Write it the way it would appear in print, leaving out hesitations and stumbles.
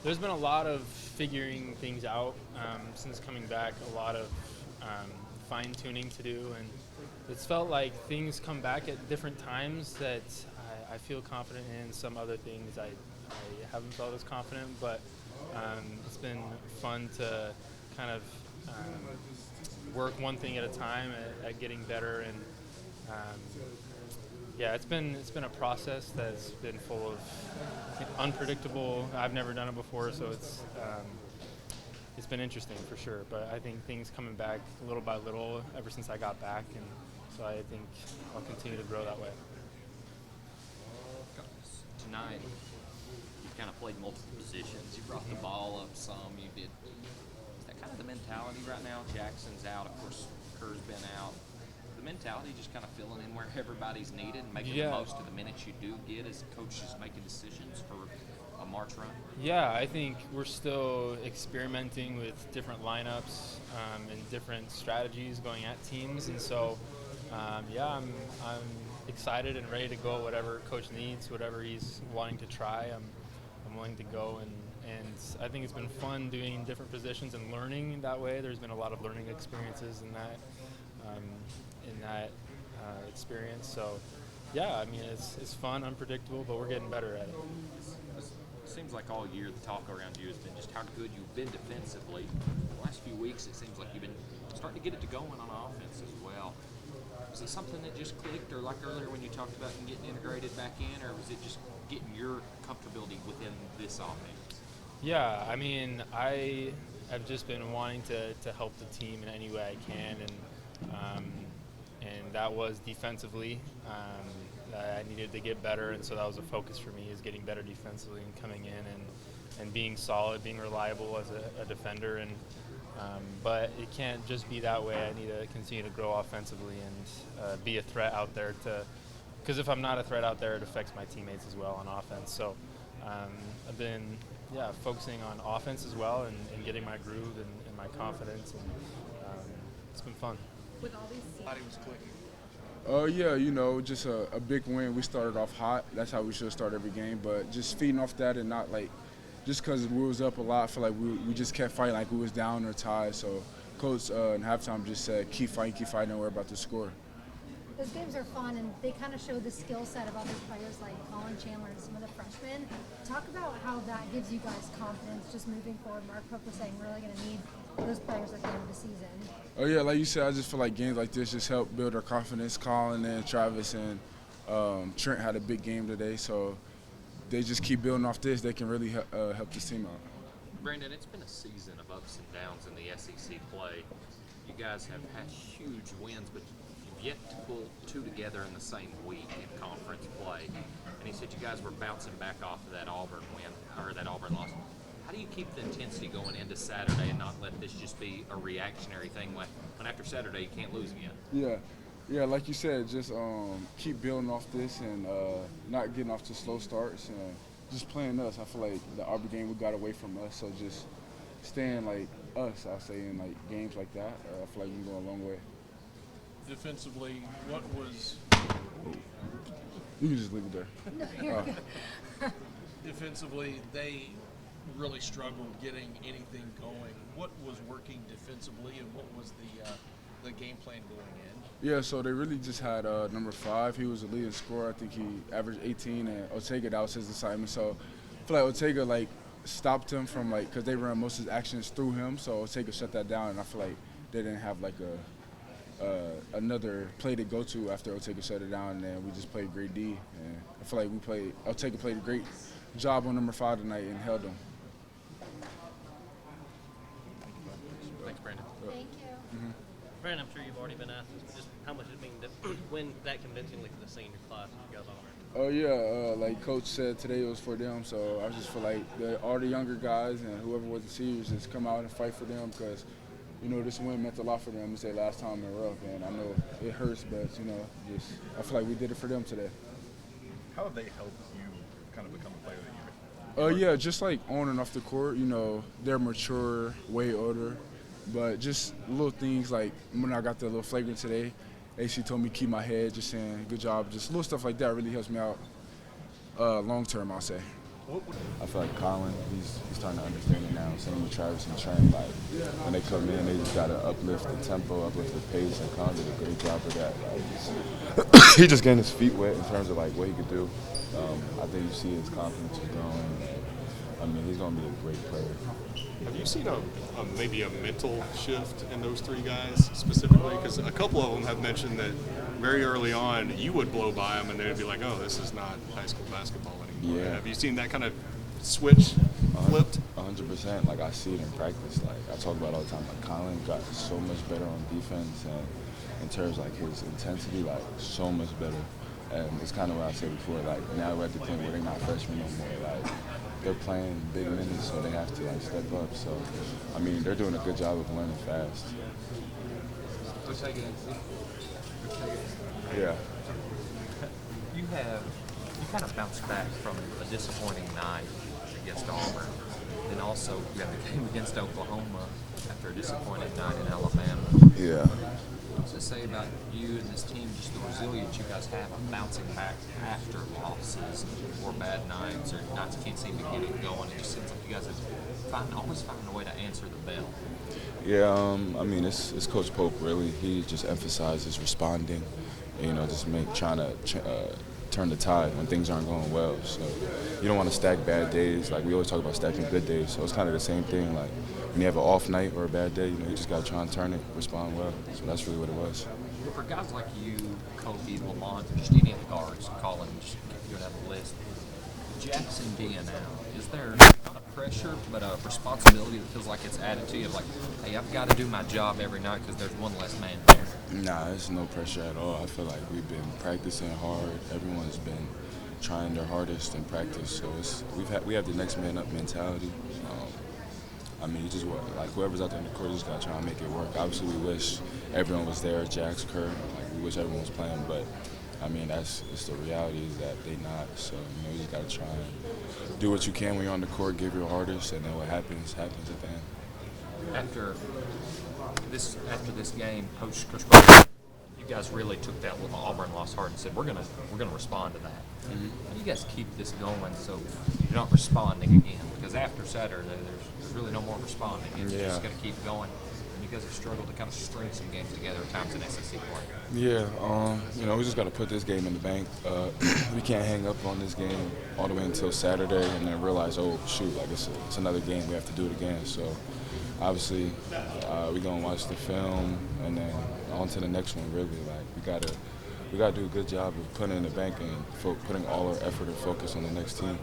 There's been a lot of figuring things out since coming back, a lot of fine tuning to do, and it's felt like things come back at different times that I feel confident in. Some other things I haven't felt as confident, but it's been fun to kind of work one thing at a time at getting better and um, yeah, it's been a process that's been full of unpredictable. I've never done it before, so it's been interesting for sure. But I think things coming back little by little ever since I got back, and so I think I'll continue to grow that way. Tonight, you kind of played multiple positions. You brought the ball up some. You did. Is that kind of the mentality right now? Jackson's out. Of course, Kerr's been out. The mentality just kind of filling in where everybody's needed and making the Yeah. most of the minutes you do get as coaches making decisions for a March run. Yeah, I think we're still experimenting with different lineups and different strategies going at teams, and so yeah, I'm excited and ready to go. Whatever coach needs, whatever he's wanting to try, I'm willing to go. And I think it's been fun doing different positions and learning that way. There's been a lot of learning experiences um, in that experience. So yeah, I mean it's fun, unpredictable, but we're getting better at it. It seems like all year the talk around you has been just how good you've been defensively. The last few weeks it seems like you've been starting to get it to going on offense as well. Was it something that just clicked, or like earlier when you talked about getting integrated back in, or was it just getting your comfortability within this offense? Yeah, I mean, I have just been wanting to help the team in any way I can, and that was defensively. I needed to get better, and so that was a focus for me, is getting better defensively and coming in and being solid, being reliable as a defender. And but it can't just be that way. I need to continue to grow offensively and be a threat out there because if I'm not a threat out there, it affects my teammates as well on offense. So I've been focusing on offense as well and getting my groove and my confidence, and it's been fun. With all these Body was clicking. Yeah, just a big win. We started off hot. That's how we should start every game. But just feeding off that and not just because we was up a lot, I feel like we just kept fighting like we was down or tied. So coach in halftime just said, keep fighting, don't worry about the score. those games are fun, and they kind of show the skill set of other players like Colin Chandler and some of the freshmen. Talk about how that gives you guys confidence just moving forward. Mark Cook was saying we're really going to need those players at the end of the season. Oh yeah, like you said, I just feel like games like this just help build our confidence. Colin and Travis and Trent had a big game today, so they just keep building off this. They can really help this team out. Brandon, it's been a season of ups and downs in the SEC play. You guys have had huge wins, but you've yet to pull two together in the same week in conference play. And he said you guys were bouncing back off of that Auburn win, or that Auburn loss. How do you keep the intensity going into Saturday and not let this just be a reactionary thing when after Saturday you can't lose again? Yeah, like you said, just keep building off this and not getting off to slow starts and just playing us. I feel like the Auburn game we got away from us, so just staying like us, I say, in like games like that. I feel like we can go a long way. Defensively, what was You can just leave it there. No, you're good. defensively? They really struggled getting anything going. What was working defensively, and what was the game plan going in? Yeah, so they really just had number 5. He was the leading scorer. I think he averaged 18, and Ortega, that was his assignment. So I feel like Ortega stopped him from because they run most of his actions through him. So Ortega shut that down, and I feel like they didn't have another play to go to after Ortega shut it down, and then we just played great D. And I feel like Ortega played a great job on number 5 tonight and held him. Thanks, Brandon. Thank you. Brandon, I'm sure you've already been asked this, but just how much it mean to win that convincingly for the senior class as you guys are? Oh yeah, like Coach said today, it was for them. So I just feel like all the younger guys and whoever was the seniors just come out and fight for them because, this win meant a lot for them. It's their last time in rough, and I know it hurts, but just I feel like we did it for them today. How have they helped you kind of become a player that you Yeah, just like on and off the court, they're mature, way older, but just little things like when I got the little flagrant today, AC told me keep my head, just saying good job, just little stuff like that really helps me out long term, I'll say. I feel like Colin, he's starting to understand it now. Same with Travis and Trent. Like when they come in, they just gotta uplift the tempo, uplift the pace, and Colin did a great job of that. Like, he just getting his feet wet in terms of like what he could do. I think you see his confidence is growing. And, I mean, he's gonna be a great player. Have you seen maybe a mental shift in those three guys specifically? Because a couple of them have mentioned that very early on you would blow by them and they'd be like, "Oh, this is not high school basketball anymore." Yeah. Have you seen that kind of switch flipped? 100%. Like I see it in practice. Like I talk about it all the time. Like Colin got so much better on defense, and in terms of like his intensity, like so much better. And it's kind of what I said before. Like now we're at the point where they're not freshmen no more. Like they're playing big minutes, so they have to like step up. So I mean, they're doing a good job of learning fast. Yeah. You kind of bounced back from a disappointing night against Auburn. Then also you have the game against Oklahoma after a disappointing night in Alabama. Yeah. What's it say about you and this team, just the resilience you guys have of bouncing back after losses or bad nights or nights you can't seem to get it going? It just seems like you guys have always found a way to answer the bell. Yeah, I mean, it's Coach Pope, really. He just emphasizes responding, you know, just trying to turn the tide when things aren't going well. So you don't want to stack bad days. Like we always talk about stacking good days. So it's kind of the same thing. Like when you have an off night or a bad day, you know, you just got to try and turn it, respond well. So that's really what it was. But for guys like you, Kobe, Lamont, or just any of the guards, Colin, just you're down the list, Jackson being out, is there not a pressure but a responsibility that feels like it's added to you of like, hey, I've got to do my job every night because there's one less man there? Nah, there's no pressure at all. I feel like we've been practicing hard. Everyone's been trying their hardest in practice. So we have the next man up mentality. I mean, you just like whoever's out there in the court just got to try and make it work. Obviously, we wish everyone was there. Jax, Kerr, like we wish everyone was playing, but I mean it's the reality is that they not. So you know, you just got to try and do what you can when you're on the court, give your hardest, and then what happens at the end. After this game, Coach Brown, you guys really took that little Auburn loss hard and said we're gonna respond to that. Mm-hmm. How do you guys keep this going so you're not responding again? Because after Saturday, there's really no more responding. It's just going to keep going. And you guys have struggled to kind of string some games together at times in SEC play. Yeah, you know, we just got to put this game in the bank. We can't hang up on this game all the way until Saturday and then realize, oh, shoot, like it's another game. We have to do it again. So, obviously, we're going to watch the film and then on to the next one, really. Like, we got to do a good job of putting it in the bank and putting all our effort and focus on the next team.